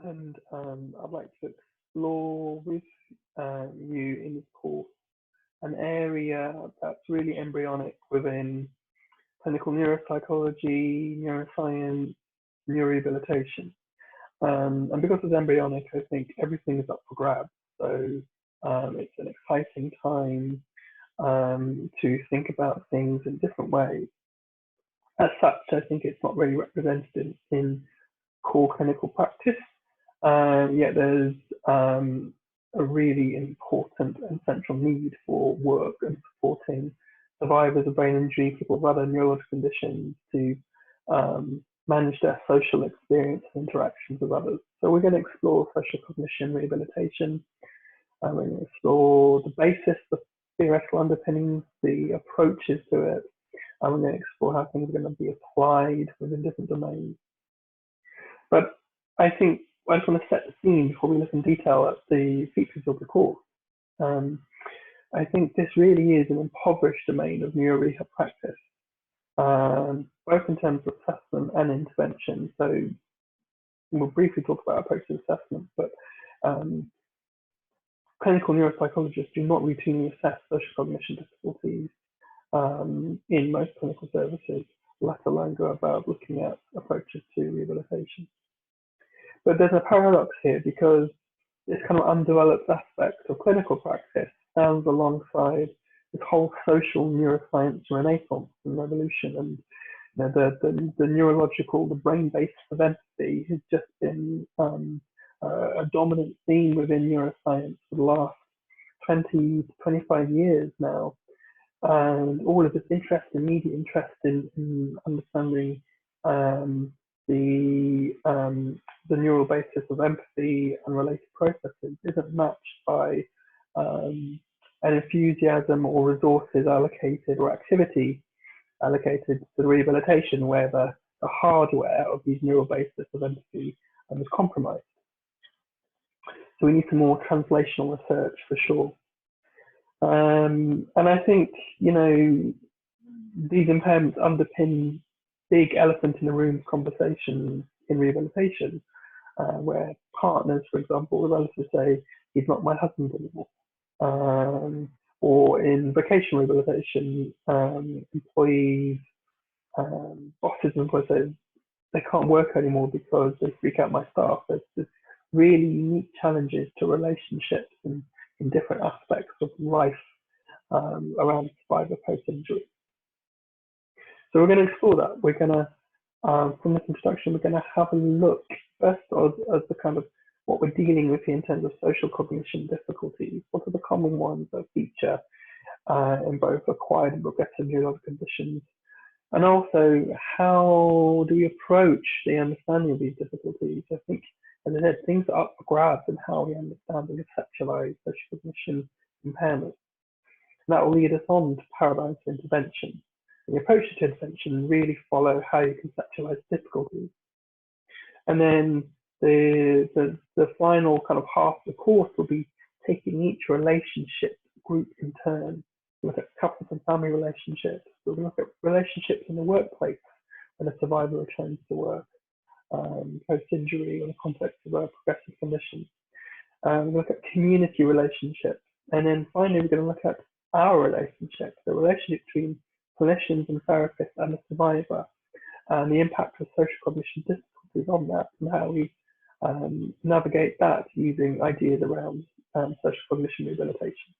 and I'd like to explore with you in this course an area that's really embryonic within clinical neuropsychology, neuroscience, neurorehabilitation. And because it's embryonic, I think everything is up for grabs. So it's an exciting time to think about things in different ways. As such, I think it's not really represented in core clinical practice, yet there's a really important and central need for work and supporting survivors of brain injury, people with other neurological conditions to manage their social experience and interactions with others. So we're going to explore social cognition rehabilitation. We're going to explore the basis, the theoretical underpinnings, the approaches to it. And we're going to explore how things are going to be applied within different domains. But I think I just want to set the scene before we look in detail at the features of the course. I think this really is an impoverished domain of neurorehab practice, both in terms of assessment and intervention. So we'll briefly talk about approach to assessment, but clinical neuropsychologists do not routinely assess social cognition difficulties in most clinical services, let alone go about looking at approaches to rehabilitation. But there's a paradox here because this kind of undeveloped aspect of clinical practice stands alongside this whole social neuroscience renaissance and revolution. And the neurological, the brain-based of empathy has just been a dominant theme within neuroscience for the last 20 to 25 years now. And all of this interest, immediate interest in understanding the neural basis of empathy and related processes isn't matched by an enthusiasm or resources allocated or activity allocated to the rehabilitation where the hardware of these neural basis of empathy is compromised. So we need some more translational research for sure. And I think, these impairments underpin big elephant in the room conversations in rehabilitation, where partners, for example, the relatives say, he's not my husband anymore. Or in vocational rehabilitation, employees, bosses and employees say they can't work anymore because they freak out my staff. There's really unique challenges to relationships and in different aspects of life around survivor post-injury. So we're going to explore that. We're going to, from this introduction, we're going to have a look first as the kind of what we're dealing with here in terms of social cognition difficulties. What are the common ones that feature in both acquired and progressive neurological conditions? And also, how do we approach the understanding of these difficulties? I think, as I said, things are up for grabs in how we understand and conceptualize social cognition impairment. And that will lead us on to paradigms for intervention. And the approaches to intervention really follow how you conceptualize difficulties. And then the final kind of half of the course will be taking each relationship group in turn. We'll look at couples and family relationships. We'll look at relationships in the workplace when a survivor returns to work, post-injury in the context of a progressive condition. We'll look at community relationships. And then finally, we're going to look at our relationship, the relationship between clinicians and therapists and the survivor, and the impact of social cognition difficulties on that, and how we navigate that using ideas around social cognition rehabilitation.